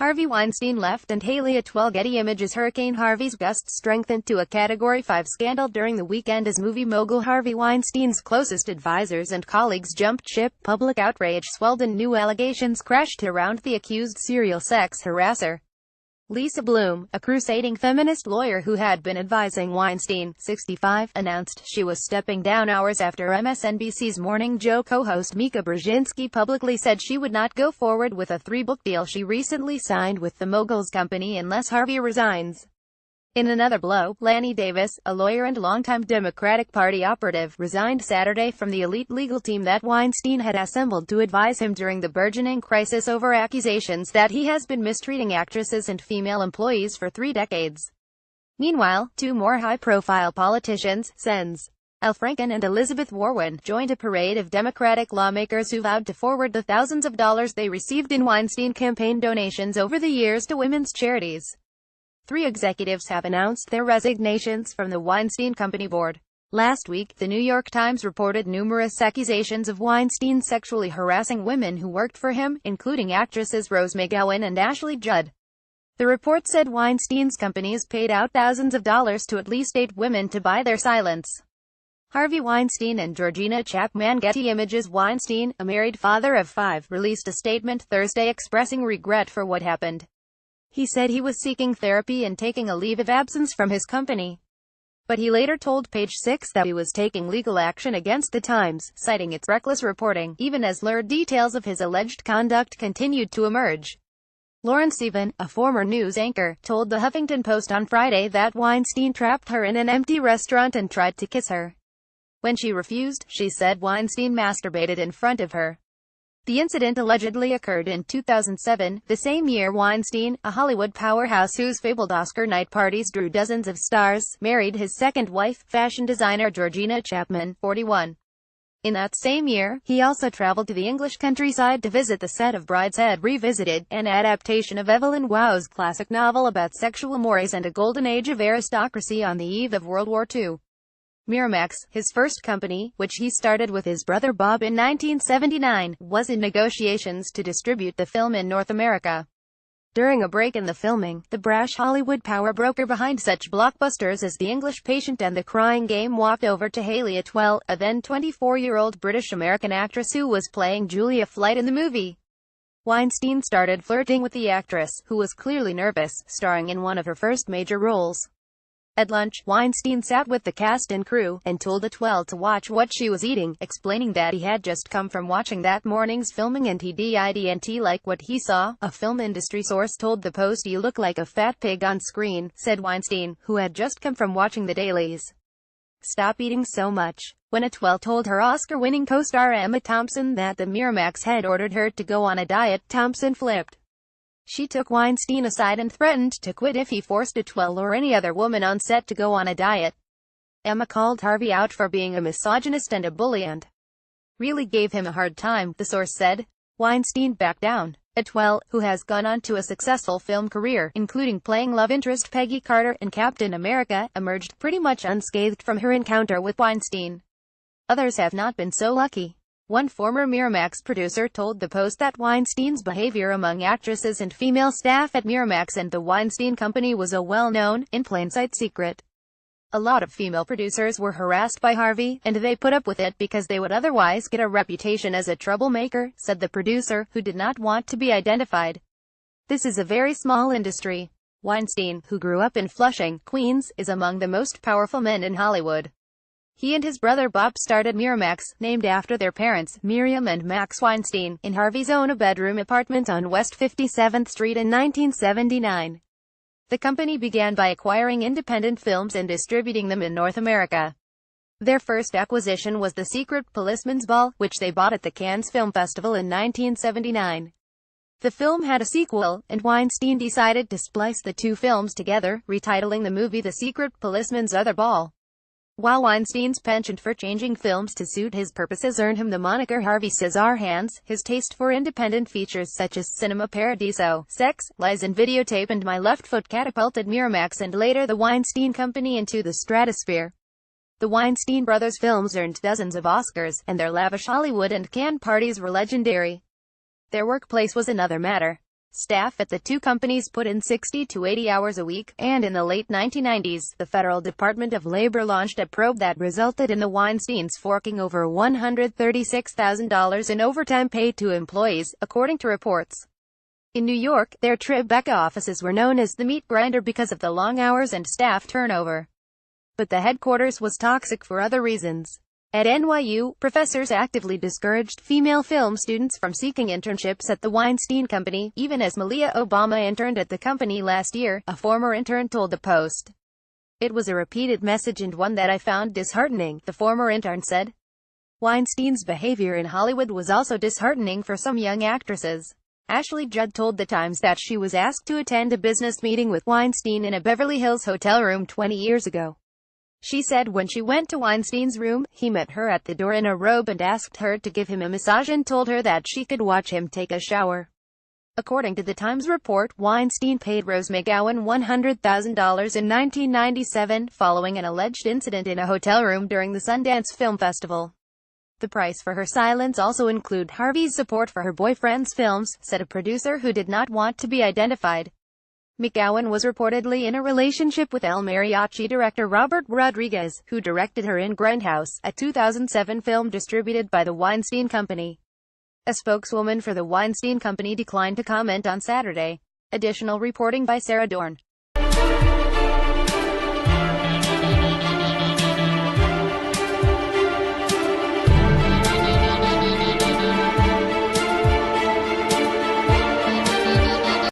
Harvey Weinstein left and Hayley Atwell. Getty Images. Hurricane Harvey's gusts strengthened to a Category 5 scandal during the weekend as movie mogul Harvey Weinstein's closest advisors and colleagues jumped ship. Public outrage swelled and new allegations crashed around the accused serial sex harasser. Lisa Bloom, a crusading feminist lawyer who had been advising Weinstein, 65, announced she was stepping down hours after MSNBC's Morning Joe co-host Mika Brzezinski publicly said she would not go forward with a 3-book deal she recently signed with the mogul's company unless Harvey resigns. In another blow, Lanny Davis, a lawyer and longtime Democratic Party operative, resigned Saturday from the elite legal team that Weinstein had assembled to advise him during the burgeoning crisis over accusations that he has been mistreating actresses and female employees for 3 decades. Meanwhile, 2 more high-profile politicians, Sens. Al Franken and Elizabeth Warren, joined a parade of Democratic lawmakers who vowed to forward the thousands of dollars they received in Weinstein campaign donations over the years to women's charities. 3 executives have announced their resignations from the Weinstein Company board. Last week, the New York Times reported numerous accusations of Weinstein sexually harassing women who worked for him, including actresses Rose McGowan and Ashley Judd. The report said Weinstein's companies paid out thousands of dollars to at least 8 women to buy their silence. Harvey Weinstein and Georgina Chapman. Getty Images. Weinstein, a married father of 5, released a statement Thursday expressing regret for what happened. He said he was seeking therapy and taking a leave of absence from his company. But he later told Page 6 that he was taking legal action against the Times, citing its reckless reporting, even as lurid details of his alleged conduct continued to emerge. Lauren Sivan, a former news anchor, told the Huffington Post on Friday that Weinstein trapped her in an empty restaurant and tried to kiss her. When she refused, she said Weinstein masturbated in front of her. The incident allegedly occurred in 2007, the same year Weinstein, a Hollywood powerhouse whose fabled Oscar night parties drew dozens of stars, married his second wife, fashion designer Georgina Chapman, 41. In that same year, he also traveled to the English countryside to visit the set of Brideshead Revisited, an adaptation of Evelyn Waugh's classic novel about sexual mores and a golden age of aristocracy on the eve of World War II. Miramax, his first company, which he started with his brother Bob in 1979, was in negotiations to distribute the film in North America. During a break in the filming, the brash Hollywood power broker behind such blockbusters as The English Patient and The Crying Game walked over to Hayley Atwell, a then 24-year-old British-American actress who was playing Julia Flight in the movie. Weinstein started flirting with the actress, who was clearly nervous, starring in one of her first major roles. At lunch, Weinstein sat with the cast and crew, and told Atwell to watch what she was eating, explaining that he had just come from watching that morning's filming and he didn't like what he saw. A film industry source told the Post, "You look like a fat pig on screen," said Weinstein, who had just come from watching the dailies. "Stop eating so much." When Atwell told her Oscar-winning co-star Emma Thompson that the Miramax had ordered her to go on a diet, Thompson flipped. She took Weinstein aside and threatened to quit if he forced Atwell or any other woman on set to go on a diet. Emma called Harvey out for being a misogynist and a bully and really gave him a hard time, the source said. Weinstein backed down. Atwell, who has gone on to a successful film career, including playing love interest Peggy Carter in Captain America, emerged pretty much unscathed from her encounter with Weinstein. Others have not been so lucky. One former Miramax producer told the Post that Weinstein's behavior among actresses and female staff at Miramax and the Weinstein Company was a well-known, in-plain-sight secret. A lot of female producers were harassed by Harvey, and they put up with it because they would otherwise get a reputation as a troublemaker, said the producer, who did not want to be identified. This is a very small industry. Weinstein, who grew up in Flushing, Queens, is among the most powerful men in Hollywood. He and his brother Bob started Miramax, named after their parents, Miriam and Max Weinstein, in Harvey's own bedroom apartment on West 57th Street in 1979. The company began by acquiring independent films and distributing them in North America. Their first acquisition was The Secret Policeman's Ball, which they bought at the Cannes Film Festival in 1979. The film had a sequel, and Weinstein decided to splice the 2 films together, retitling the movie The Secret Policeman's Other Ball. While Weinstein's penchant for changing films to suit his purposes earned him the moniker Harvey Scissorhands, his taste for independent features such as Cinema Paradiso, Sex, Lies and Videotape and My Left Foot catapulted Miramax and later the Weinstein Company into the stratosphere. The Weinstein brothers' films earned dozens of Oscars, and their lavish Hollywood and Cannes parties were legendary. Their workplace was another matter. Staff at the two companies put in 60 to 80 hours a week, and in the late 1990s, the Federal Department of Labor launched a probe that resulted in the Weinsteins forking over $136,000 in overtime paid to employees, according to reports. In New York, their Tribeca offices were known as the meat grinder because of the long hours and staff turnover. But the headquarters was toxic for other reasons. At NYU, professors actively discouraged female film students from seeking internships at the Weinstein Company, even as Malia Obama interned at the company last year, a former intern told the Post. It was a repeated message and one that I found disheartening, the former intern said. Weinstein's behavior in Hollywood was also disheartening for some young actresses. Ashley Judd told The Times that she was asked to attend a business meeting with Weinstein in a Beverly Hills hotel room 20 years ago. She said when she went to Weinstein's room, he met her at the door in a robe and asked her to give him a massage and told her that she could watch him take a shower. According to the Times report, Weinstein paid Rose McGowan $100,000 in 1997, following an alleged incident in a hotel room during the Sundance Film Festival. The price for her silence also included Harvey's support for her boyfriend's films, said a producer who did not want to be identified. McGowan was reportedly in a relationship with El Mariachi director Robert Rodriguez, who directed her in Grindhouse, a 2007 film distributed by the Weinstein Company. A spokeswoman for the Weinstein Company declined to comment on Saturday. Additional reporting by Sarah Dorn.